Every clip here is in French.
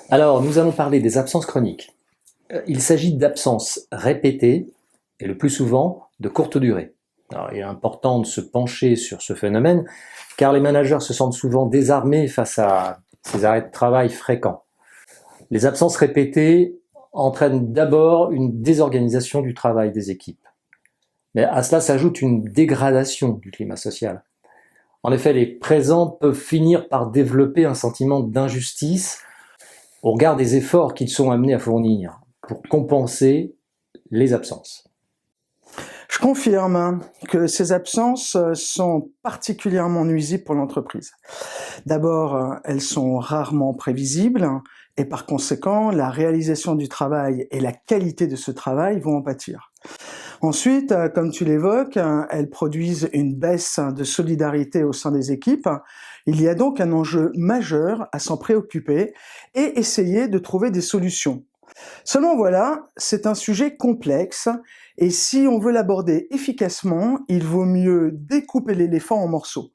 Alors, nous allons parler des absences chroniques. Il s'agit d'absences répétées et le plus souvent de courte durée. Alors, il est important de se pencher sur ce phénomène car les managers se sentent souvent désarmés face à ces arrêts de travail fréquents. Les absences répétées entraînent d'abord une désorganisation du travail des équipes. Mais à cela s'ajoute une dégradation du climat social. En effet, les présents peuvent finir par développer un sentiment d'injustice au regard des efforts qu'ils sont amenés à fournir pour compenser les absences. Je confirme que ces absences sont particulièrement nuisibles pour l'entreprise. D'abord, elles sont rarement prévisibles et par conséquent, la réalisation du travail et la qualité de ce travail vont en pâtir. Ensuite, comme tu l'évoques, elles produisent une baisse de solidarité au sein des équipes. Il y a donc un enjeu majeur à s'en préoccuper et essayer de trouver des solutions. Seulement voilà, c'est un sujet complexe et si on veut l'aborder efficacement, il vaut mieux découper l'éléphant en morceaux.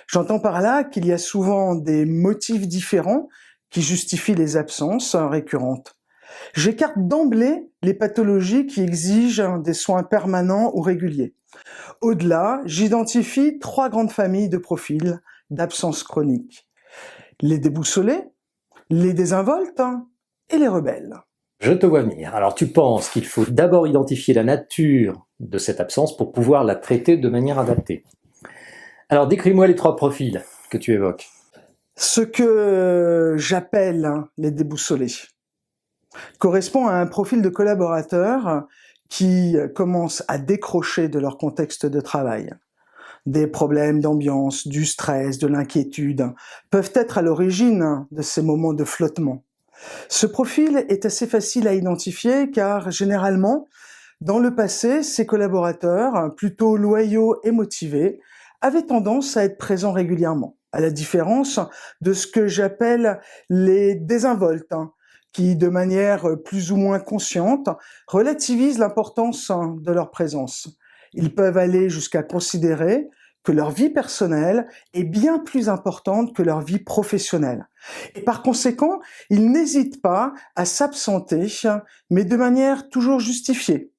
J'entends par là qu'il y a souvent des motifs différents qui justifient les absences récurrentes. J'écarte d'emblée les pathologies qui exigent des soins permanents ou réguliers. Au-delà, j'identifie 3 grandes familles de profils d'absence chronique. Les déboussolés, les désinvoltes et les rebelles. Je te vois venir. Alors tu penses qu'il faut d'abord identifier la nature de cette absence pour pouvoir la traiter de manière adaptée. Alors décris-moi les 3 profils que tu évoques. Ce que j'appelle les déboussolés correspond à un profil de collaborateurs qui commencent à décrocher de leur contexte de travail. Des problèmes d'ambiance, du stress, de l'inquiétude peuvent être à l'origine de ces moments de flottement. Ce profil est assez facile à identifier car généralement, dans le passé, ces collaborateurs, plutôt loyaux et motivés, avaient tendance à être présents régulièrement, à la différence de ce que j'appelle les désinvoltes, qui, de manière plus ou moins consciente, relativisent l'importance de leur présence. Ils peuvent aller jusqu'à considérer que leur vie personnelle est bien plus importante que leur vie professionnelle. Et par conséquent, ils n'hésitent pas à s'absenter, mais de manière toujours justifiée.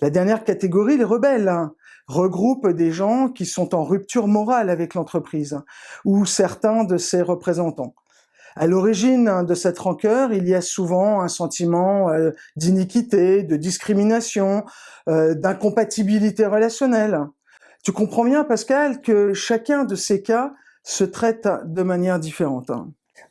La dernière catégorie, les rebelles, regroupe des gens qui sont en rupture morale avec l'entreprise, ou certains de ses représentants. À l'origine de cette rancœur, il y a souvent un sentiment d'iniquité, de discrimination, d'incompatibilité relationnelle. Tu comprends bien, Pascal, que chacun de ces cas se traite de manière différente.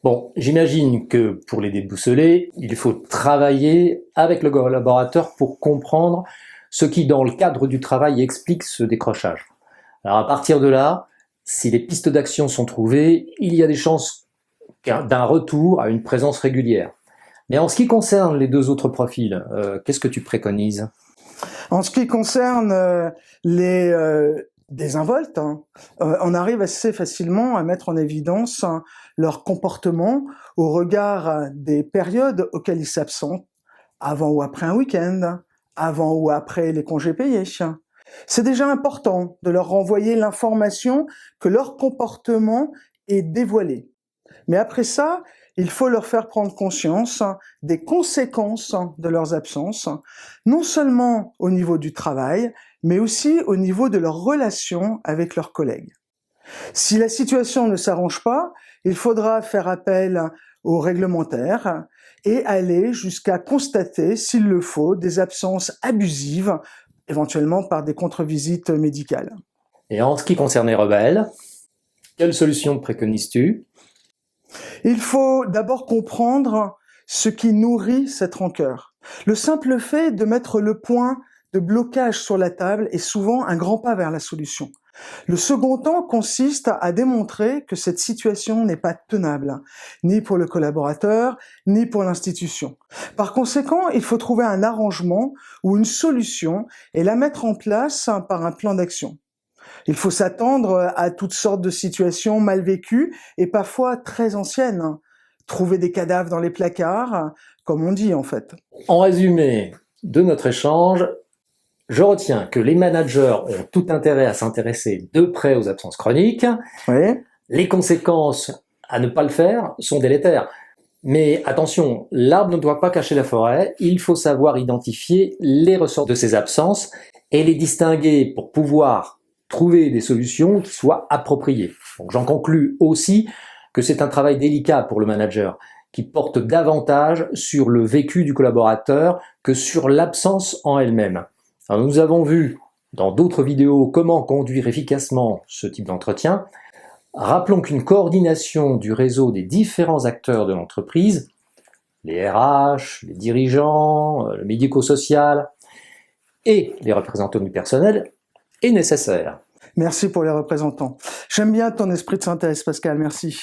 Bon, j'imagine que pour les déboussoler, il faut travailler avec le collaborateur pour comprendre ce qui, dans le cadre du travail, explique ce décrochage. Alors à partir de là, si les pistes d'action sont trouvées, il y a des chances d'un retour à une présence régulière. Mais en ce qui concerne les 2 autres profils, qu'est-ce que tu préconises ? En ce qui concerne les désinvoltes, on arrive assez facilement à mettre en évidence leur comportement au regard des périodes auxquelles ils s'absentent, avant ou après un week-end, avant ou après les congés payés. C'est déjà important de leur renvoyer l'information que leur comportement est dévoilé. Mais après ça, il faut leur faire prendre conscience des conséquences de leurs absences, non seulement au niveau du travail, mais aussi au niveau de leurs relations avec leurs collègues. Si la situation ne s'arrange pas, il faudra faire appel aux réglementaires et aller jusqu'à constater, s'il le faut, des absences abusives, éventuellement par des contre-visites médicales. Et en ce qui concerne les rebelles, quelle solution préconises-tu ? Il faut d'abord comprendre ce qui nourrit cette rancœur. Le simple fait de mettre le point de blocage sur la table est souvent un grand pas vers la solution. Le second temps consiste à démontrer que cette situation n'est pas tenable, ni pour le collaborateur, ni pour l'institution. Par conséquent, il faut trouver un arrangement ou une solution et la mettre en place par un plan d'action. Il faut s'attendre à toutes sortes de situations mal vécues et parfois très anciennes. Trouver des cadavres dans les placards, comme on dit en fait. En résumé de notre échange, je retiens que les managers ont tout intérêt à s'intéresser de près aux absences chroniques. Oui. Les conséquences à ne pas le faire sont délétères. Mais attention, l'arbre ne doit pas cacher la forêt, il faut savoir identifier les ressorts de ces absences et les distinguer pour pouvoir trouver des solutions qui soient appropriées. Donc j'en conclus aussi que c'est un travail délicat pour le manager, qui porte davantage sur le vécu du collaborateur que sur l'absence en elle-même. Alors, nous avons vu dans d'autres vidéos comment conduire efficacement ce type d'entretien. Rappelons qu'une coordination du réseau des différents acteurs de l'entreprise, les RH, les dirigeants, le médico-social et les représentants du personnel, est nécessaire. Merci pour les représentants. J'aime bien ton esprit de synthèse, Pascal, merci.